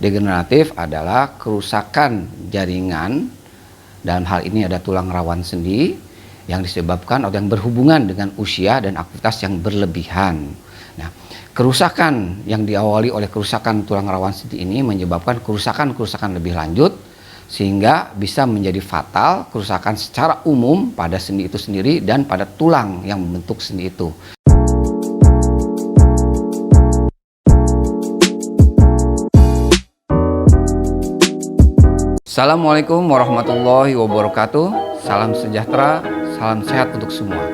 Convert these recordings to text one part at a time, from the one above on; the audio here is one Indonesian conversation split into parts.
Degeneratif adalah kerusakan jaringan, dalam hal ini ada tulang rawan sendi, yang disebabkan atau yang berhubungan dengan usia dan aktivitas yang berlebihan. Nah, kerusakan yang diawali oleh kerusakan tulang rawan sendi ini menyebabkan kerusakan lebih lanjut, sehingga bisa menjadi fatal, kerusakan secara umum pada sendi itu sendiri dan pada tulang yang membentuk sendi itu. Assalamualaikum warahmatullahi wabarakatuh. Salam sejahtera, salam sehat untuk semua.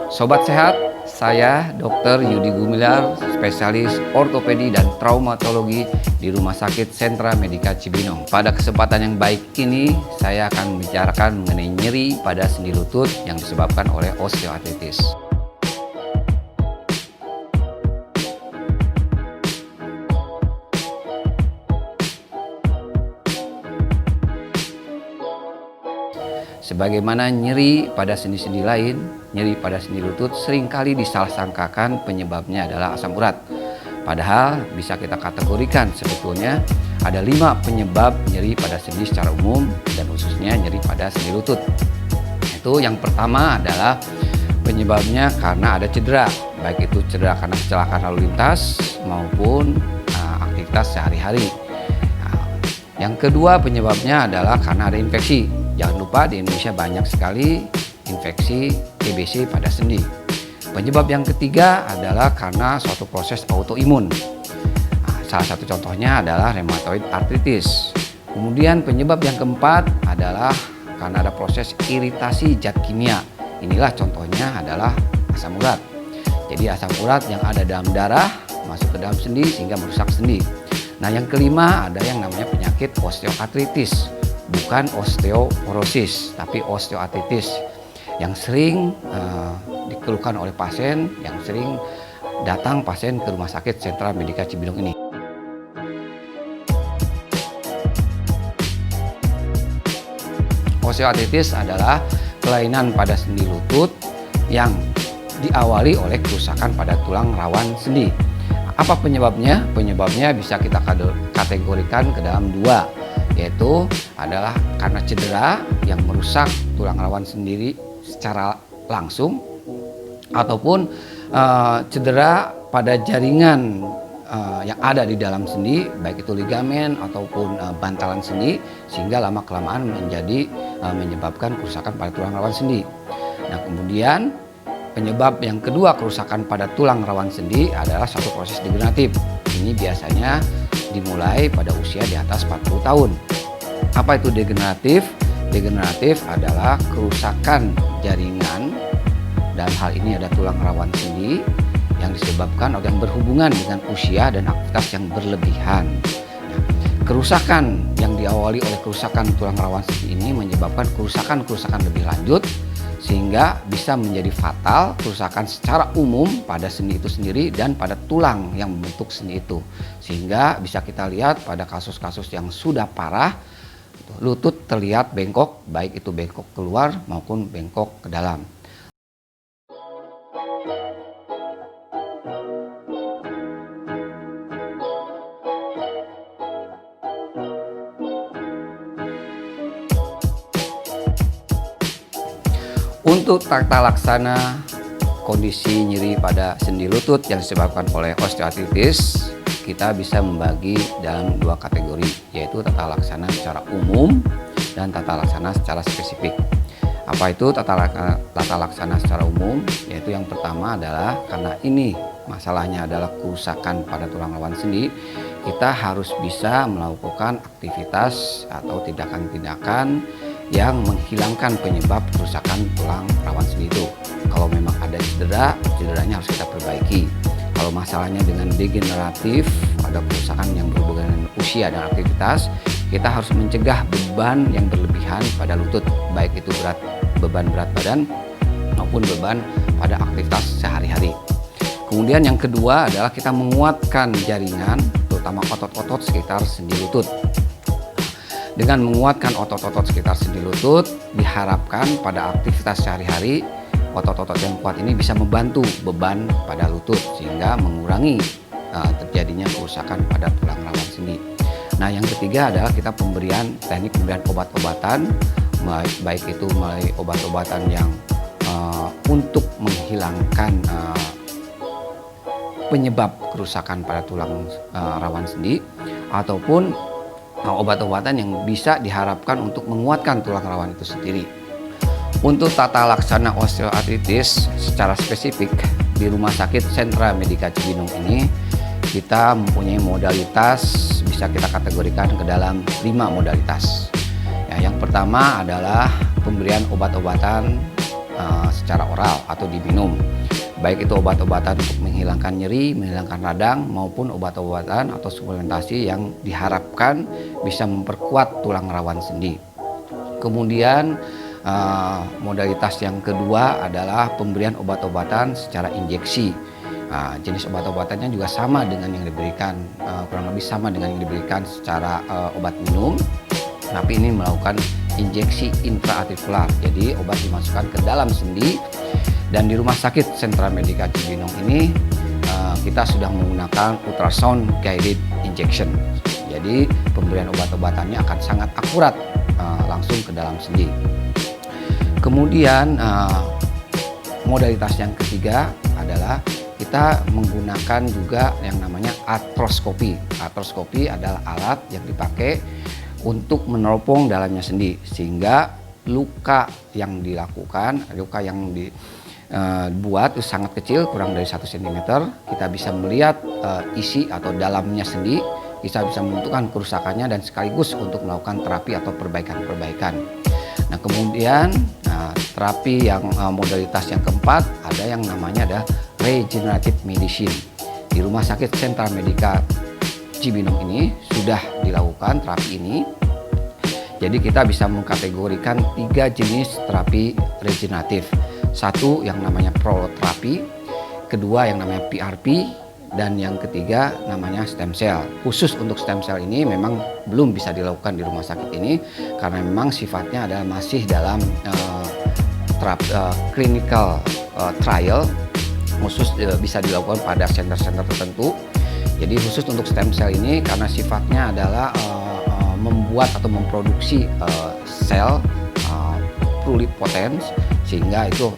Sobat sehat, saya Dr. Yudi Gumilar, spesialis ortopedi dan traumatologi di Rumah Sakit Sentra Medika Cibinong. Pada kesempatan yang baik ini, saya akan membicarakan mengenai nyeri pada sendi lutut yang disebabkan oleh osteoartritis. Sebagaimana nyeri pada sendi-sendi lain, nyeri pada sendi lutut seringkali disalah-sangkakan penyebabnya adalah asam urat. Padahal bisa kita kategorikan sebetulnya ada 5 penyebab nyeri pada sendi secara umum dan khususnya nyeri pada sendi lutut. Itu yang pertama adalah penyebabnya karena ada cedera, baik itu cedera karena kecelakaan lalu lintas maupun aktivitas sehari-hari. Yang kedua penyebabnya adalah karena ada infeksi. Jangan lupa di Indonesia banyak sekali infeksi TBC pada sendi. Penyebab yang ketiga adalah karena suatu proses autoimun. Salah satu contohnya adalah rheumatoid arthritis. Kemudian penyebab yang keempat adalah karena ada proses iritasi zat kimia. Inilah contohnya adalah asam urat. Jadi asam urat yang ada dalam darah masuk ke dalam sendi sehingga merusak sendi. Nah, yang kelima ada yang namanya penyakit osteoartritis. Bukan osteoporosis, tapi osteoartritis yang sering dikeluhkan oleh pasien, yang sering datang pasien ke Rumah Sakit Sentra Medika Cibinong ini. Osteoartritis adalah kelainan pada sendi lutut yang diawali oleh kerusakan pada tulang rawan sendi. Apa penyebabnya? Penyebabnya bisa kita kategorikan ke dalam 2. Yaitu adalah karena cedera yang merusak tulang rawan sendiri secara langsung, ataupun cedera pada jaringan yang ada di dalam sendi, baik itu ligamen ataupun bantalan sendi, sehingga lama-kelamaan menyebabkan kerusakan pada tulang rawan sendi. Nah, kemudian penyebab yang kedua kerusakan pada tulang rawan sendi adalah suatu proses degeneratif. Ini biasanya dimulai pada usia di atas 40 tahun. Apa itu degeneratif? Degeneratif adalah kerusakan jaringan, dalam hal ini ada tulang rawan sendi, yang disebabkan atau yang berhubungan dengan usia dan aktivitas yang berlebihan. Nah, kerusakan yang diawali oleh kerusakan tulang rawan sendi ini menyebabkan kerusakan lebih lanjut, sehingga bisa menjadi fatal, kerusakan secara umum pada sendi itu sendiri dan pada tulang yang membentuk sendi itu. Sehingga bisa kita lihat pada kasus-kasus yang sudah parah, lutut terlihat bengkok, baik itu bengkok keluar maupun bengkok ke dalam. Untuk tata laksana kondisi nyeri pada sendi lutut yang disebabkan oleh osteoartritis, kita bisa membagi dalam 2 kategori, yaitu tata laksana secara umum dan tata laksana secara spesifik. Apa itu tata laksana secara umum? Yaitu yang pertama adalah karena ini masalahnya adalah kerusakan pada tulang rawan sendi, kita harus bisa melakukan aktivitas atau tindakan-tindakan yang menghilangkan penyebab kerusakan tulang rawan sendi itu. Kalau memang ada cederanya harus kita perbaiki. Kalau masalahnya dengan degeneratif, ada kerusakan yang berhubungan dengan usia dan aktivitas, kita harus mencegah beban yang berlebihan pada lutut, baik itu beban berat badan maupun beban pada aktivitas sehari-hari. Kemudian yang kedua adalah kita menguatkan jaringan, terutama otot-otot sekitar sendi lutut. Dengan menguatkan otot-otot sekitar sendi lutut, diharapkan pada aktivitas sehari-hari, otot-otot yang kuat ini bisa membantu beban pada lutut sehingga mengurangi terjadinya kerusakan pada tulang rawan sendi. Nah, yang ketiga adalah kita teknik pemberian obat-obatan, baik itu melalui obat-obatan yang untuk menghilangkan penyebab kerusakan pada tulang rawan sendi, ataupun obat-obatan yang bisa diharapkan untuk menguatkan tulang rawan itu sendiri. Untuk tata laksana osteoartritis secara spesifik di Rumah Sakit Sentra Medica Cibinong ini, kita mempunyai modalitas, bisa kita kategorikan ke dalam 5 modalitas. Ya, yang pertama adalah pemberian obat-obatan secara oral atau diminum, baik itu obat-obatan untuk menghilangkan nyeri, menghilangkan radang, maupun obat-obatan atau suplementasi yang diharapkan bisa memperkuat tulang rawan sendi. Kemudian modalitas yang kedua adalah pemberian obat-obatan secara injeksi. Jenis obat-obatannya juga sama dengan yang diberikan, kurang lebih sama dengan yang diberikan secara obat minum, tapi ini melakukan injeksi intraartikular. Jadi obat dimasukkan ke dalam sendi, dan di Rumah Sakit Sentra Medica Cibinong ini kita sudah menggunakan ultrasound guided injection. Jadi pemberian obat-obatannya akan sangat akurat langsung ke dalam sendi. Kemudian modalitas yang ketiga adalah kita menggunakan juga yang namanya artroskopi. Artroskopi adalah alat yang dipakai untuk meneropong dalamnya sendi, sehingga luka yang dibuat itu sangat kecil, kurang dari 1 cm. Kita bisa melihat isi atau dalamnya sendi, kita bisa menentukan kerusakannya dan sekaligus untuk melakukan terapi atau perbaikan-perbaikan. Nah, kemudian terapi yang modalitas yang keempat ada yang namanya ada regenerative medicine. Di Rumah Sakit Sentra Medica Cibinong ini sudah dilakukan terapi ini. Jadi kita bisa mengkategorikan 3 jenis terapi regeneratif. Satu yang namanya proloterapi, kedua yang namanya PRP, dan yang ketiga namanya stem cell. Khusus untuk stem cell ini memang belum bisa dilakukan di rumah sakit ini karena memang sifatnya adalah masih dalam clinical trial, khusus bisa dilakukan pada center-center tertentu. Jadi khusus untuk stem cell ini karena sifatnya adalah membuat atau memproduksi sel pluripotens, sehingga itu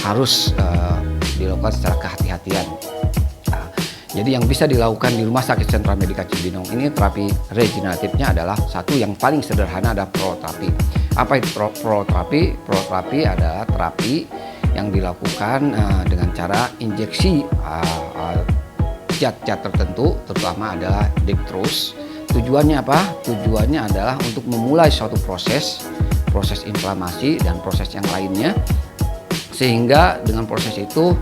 harus dilakukan secara kehati-hatian. Jadi yang bisa dilakukan di Rumah Sakit Sentra Medica Cibinong ini terapi regeneratifnya adalah satu yang paling sederhana, ada proloterapi. Apa itu proloterapi? Proloterapi adalah terapi yang dilakukan dengan cara injeksi zat-zat tertentu, terutama adalah dextrose. Tujuannya apa? Tujuannya adalah untuk memulai suatu proses inflamasi dan proses yang lainnya, sehingga dengan proses itu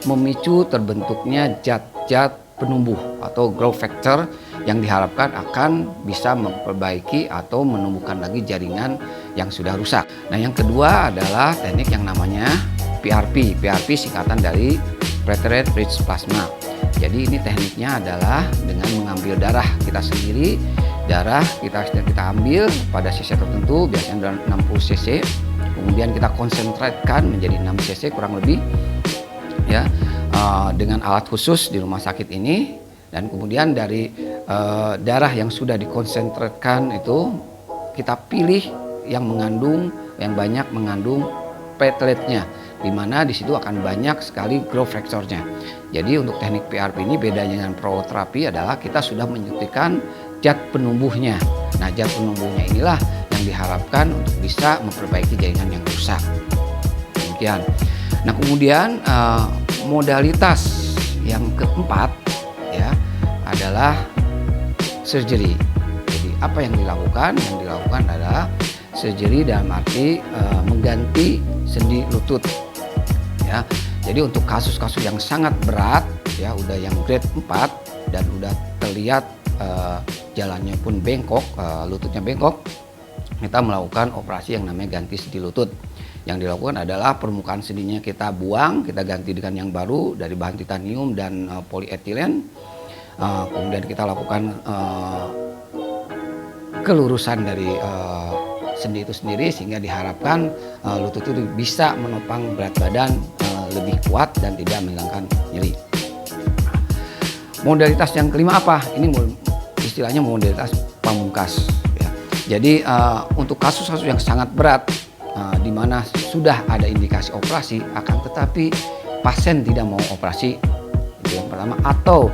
memicu terbentuknya zat-zat penumbuh atau growth factor yang diharapkan akan bisa memperbaiki atau menumbuhkan lagi jaringan yang sudah rusak. Nah, yang kedua adalah teknik yang namanya PRP. PRP singkatan dari Preterite Rich Plasma. Jadi ini tekniknya adalah dengan mengambil darah kita sendiri. Darah kita ambil pada cc tertentu, biasanya dalam 60 cc. Kemudian kita konsentratkan menjadi 6 cc kurang lebih, ya, dengan alat khusus di rumah sakit ini. Dan kemudian dari darah yang sudah dikonsentratkan itu kita pilih yang banyak mengandung plateletnya, di mana di situ akan banyak sekali growth factornya. Jadi untuk teknik PRP ini bedanya dengan proloterapi adalah kita sudah menyuntikkan zat penumbuhnya. Nah, zat penumbuhnya inilah yang diharapkan untuk bisa memperbaiki jaringan yang rusak. Demikian. Nah, kemudian modalitas yang keempat ya adalah surgery. Jadi apa yang dilakukan? Yang dilakukan adalah surgery dalam arti mengganti sendi lutut. Ya. Jadi untuk kasus-kasus yang sangat berat ya, udah yang grade 4 dan udah terlihat jalannya pun bengkok, lututnya bengkok, kita melakukan operasi yang namanya ganti sendi lutut. Yang dilakukan adalah permukaan sendinya kita buang, kita ganti dengan yang baru dari bahan titanium dan polietilen. Kemudian kita lakukan kelurusan dari sendi itu sendiri, sehingga diharapkan lutut itu bisa menopang berat badan lebih kuat dan tidak menghilangkan nyeri. Modalitas yang kelima apa? Ini istilahnya modalitas pamungkas ya. Jadi untuk kasus-kasus yang sangat berat di mana sudah ada indikasi operasi akan tetapi pasien tidak mau operasi, itu yang pertama. Atau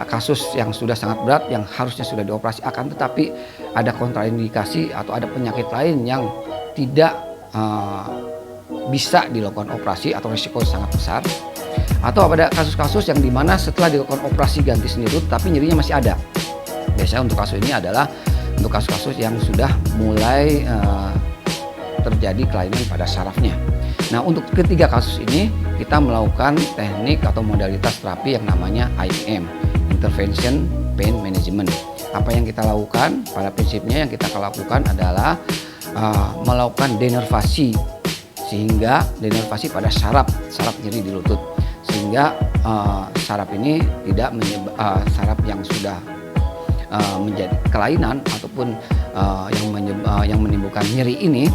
kasus yang sudah sangat berat yang harusnya sudah dioperasi akan tetapi ada kontraindikasi atau ada penyakit lain yang tidak bisa dilakukan operasi atau risiko sangat besar. Atau ada kasus-kasus yang dimana setelah dilakukan operasi ganti sendi lutut tapi nyerinya masih ada. Biasanya untuk kasus ini adalah untuk kasus-kasus yang sudah mulai terjadi kelainan pada sarafnya. Nah, untuk ketiga kasus ini kita melakukan teknik atau modalitas terapi yang namanya IPM, Intervention Pain Management. Apa yang kita lakukan? Pada prinsipnya yang kita lakukan adalah melakukan denervasi, sehingga denervasi pada saraf nyeri di lutut, sehingga saraf ini tidak saraf yang sudah menjadi kelainan ataupun yang menimbulkan nyeri ini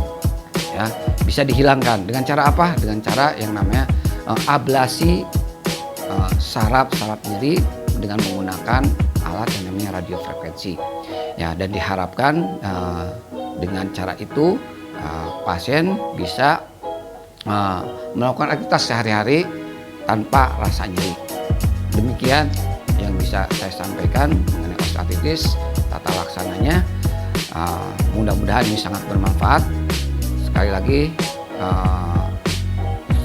ya bisa dihilangkan. Dengan cara apa? Dengan cara yang namanya ablasi saraf nyeri dengan menggunakan alat yang namanya radiofrekuensi ya, dan diharapkan dengan cara itu pasien bisa melakukan aktivitas sehari-hari tanpa rasa nyeri. Demikian yang bisa saya sampaikan mengenai osteoartritis, tata laksananya. Mudah-mudahan ini sangat bermanfaat. Sekali lagi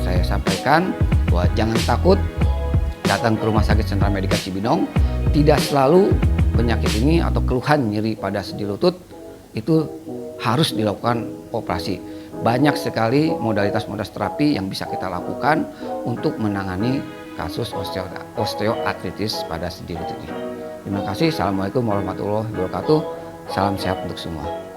saya sampaikan bahwa jangan takut datang ke Rumah Sakit Sentra Medika Cibinong. Tidak selalu penyakit ini atau keluhan nyeri pada sendi lutut itu harus dilakukan operasi. Banyak sekali modalitas terapi yang bisa kita lakukan untuk menangani kasus osteoartritis pada sendi lutut ini. Terima kasih. Assalamualaikum warahmatullahi wabarakatuh. Salam sehat untuk semua.